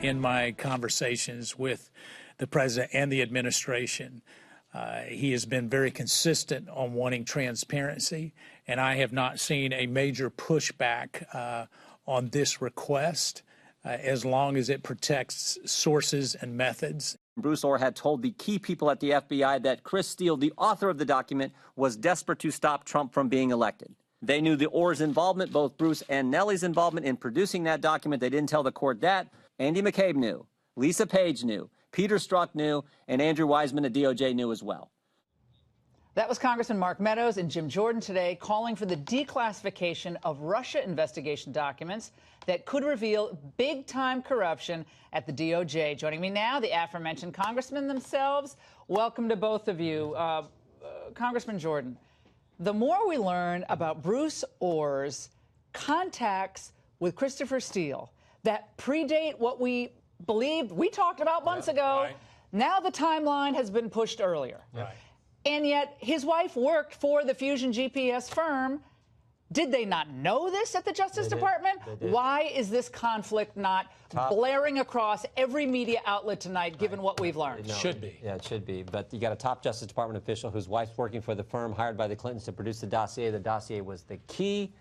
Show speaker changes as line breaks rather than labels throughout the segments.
in my conversations with the president and the administration, he has been very consistent on wanting transparency, and I have not seen a major pushback on this request as long as it protects sources and methods.
Bruce Ohr had told the key people at the FBI that Chris Steele, the author of the document, was desperate to stop Trump from being elected. They knew the Ohr's involvement, both Bruce and Nellie's involvement in producing that document. They didn't tell the court that. Andy McCabe knew. Lisa Page knew. Peter Strzok knew. And Andrew Weissman at DOJ knew as well.
That was Congressman Mark Meadows and Jim Jordan today calling for the declassification of Russia investigation documents that could reveal big-time corruption at the DOJ. Joining me now, the aforementioned congressmen themselves. Welcome to both of you. Congressman Jordan, the more we learn about Bruce Ohr's contacts with Christopher Steele that predate what we believed we talked about months ago,
right.
Now the timeline has been pushed earlier.
Right.
And yet his wife worked for the Fusion GPS firm. Did they not know this at the Justice Department? Why is this conflict not blaring across every media outlet tonight, given what we've learned?
No, should be.
Yeah, it should be. But you got a top Justice Department official whose wife's working for the firm hired by the Clintons to produce the dossier. The dossier was the key.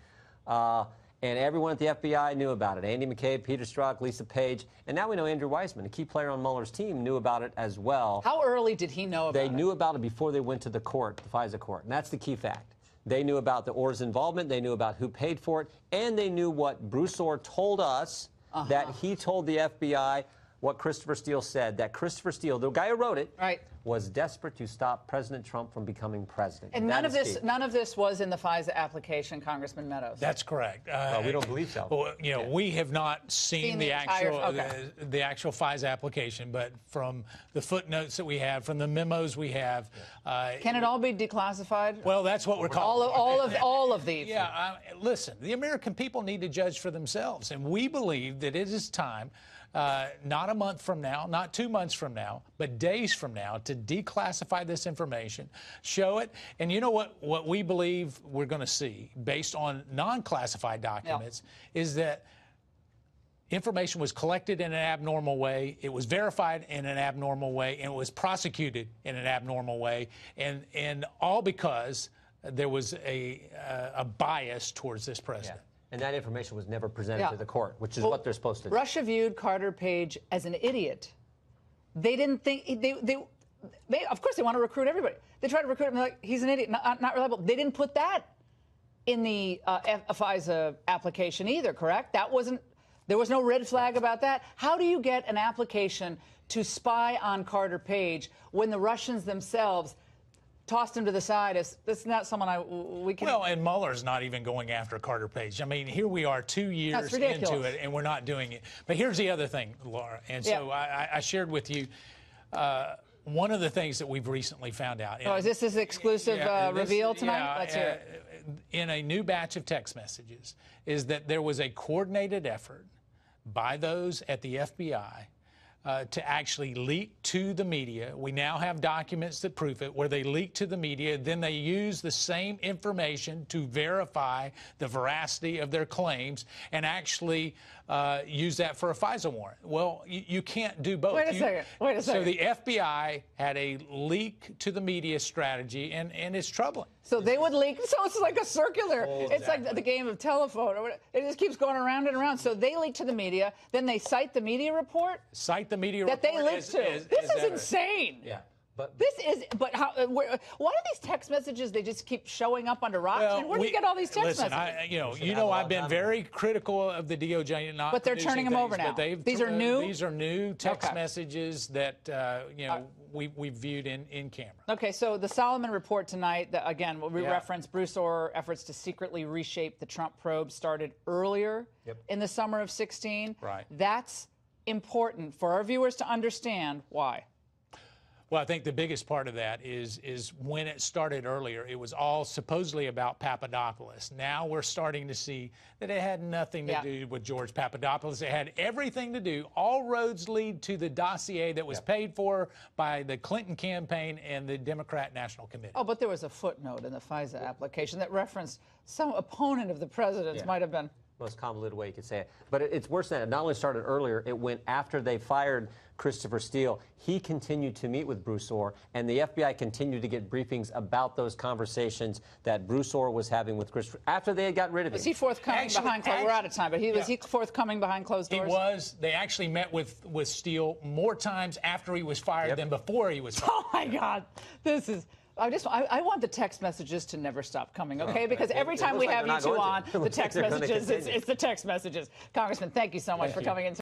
And everyone at the FBI knew about it. Andy McCabe, Peter Strzok, Lisa Page, and now we know Andrew Weissman, a key player on Mueller's team, knew about it as well.
How early did he know about it?
They knew about it before they went to the court, the FISA court, and that's the key fact. They knew about the Ohr's involvement, they knew about who paid for it, and they knew what Bruce Ohr told us, that he told the FBI what Christopher Steele said, that Christopher Steele, the guy who wrote it, was desperate to stop President Trump from becoming president.
And none of this was in the FISA application, Congressman Meadows.
That's correct.
Well, we don't believe so.
Well, you know, we have not seen the actual FISA application, but from the footnotes that we have, from the memos we have,
can it all be declassified?
Well, that's what we're calling
all of these.
Yeah. Listen, the American people need to judge for themselves, and we believe that it is time. Not a month from now, not 2 months from now, but days from now, to declassify this information, show it. And you know what we believe we're going to see, based on non-classified documents, is that information was collected in an abnormal way, it was verified in an abnormal way, and it was prosecuted in an abnormal way, and all because there was a bias towards this president.
Yeah. And that information was never presented to the court, which is what they're supposed to do.
Russia viewed Carter Page as an idiot. They didn't think they of course they want to recruit everybody. They try to recruit him like he's an idiot, not reliable. They didn't put that in the FISA application either, correct? There was no red flag about that. How do you get an application to spy on Carter Page when the Russians themselves tossed him to the side as this is not someone we can.
Well, and Mueller's not even going after Carter Page. I mean, here we are 2 years into it, and we're not doing it. But here's the other thing, Laura. And so I shared with you one of the things that we've recently found out.
Oh, is this his exclusive reveal tonight? Let's hear it.
In a new batch of text messages, is that there was a coordinated effort by those at the FBI to actually leak to the media. We now have documents that prove it, where they leak to the media, then they use the same information to verify the veracity of their claims and actually use that for a FISA warrant. Well, you can't do both.
Wait a second.
So the FBI had a leak to the media strategy, and it's troubling.
So they would leak. So it's like a circular. It's like the game of telephone. Or whatever. It just keeps going around and around. So they leak to the media. Then they cite the media report.
Cite the media
that
report.
That they leaked to. This is insane.
Yeah.
But how? Why do these text messages? They just keep showing up under rocks.
Well,
and where do you get all these text messages?
I've been very critical of the DOJ not.
But they're turning them over now. These are new.
These are new text messages that we viewed in camera.
Okay, so the Solomon report tonight. Again, we referenced Bruce Ohr efforts to secretly reshape the Trump probe started earlier in the summer of 2016.
Right.
That's important for our viewers to understand why.
Well, I think the biggest part of that is when it started earlier, it was all supposedly about Papadopoulos. Now we're starting to see that it had nothing to do with George Papadopoulos. It had everything to do. All roads lead to the dossier that was paid for by the Clinton campaign and the Democrat National Committee.
Oh, but there was a footnote in the FISA application that referenced some opponent of the president's might have been
Most convoluted way you could say it. But it's worse than that. It not only started earlier, it went after they fired Christopher Steele. He continued to meet with Bruce Orr, and the FBI continued to get briefings about those conversations that Bruce Orr was having with Christopher after they had gotten rid of him.
Was he forthcoming behind closed? We're out of time, but was he forthcoming behind closed doors?
He was. They actually met with Steele more times after he was fired than before he was fired.
Oh my God, this is. I want the text messages to never stop coming, okay? Because every time we have you two on, the text messages, it's the text messages. Congressman, thank you so much for coming in.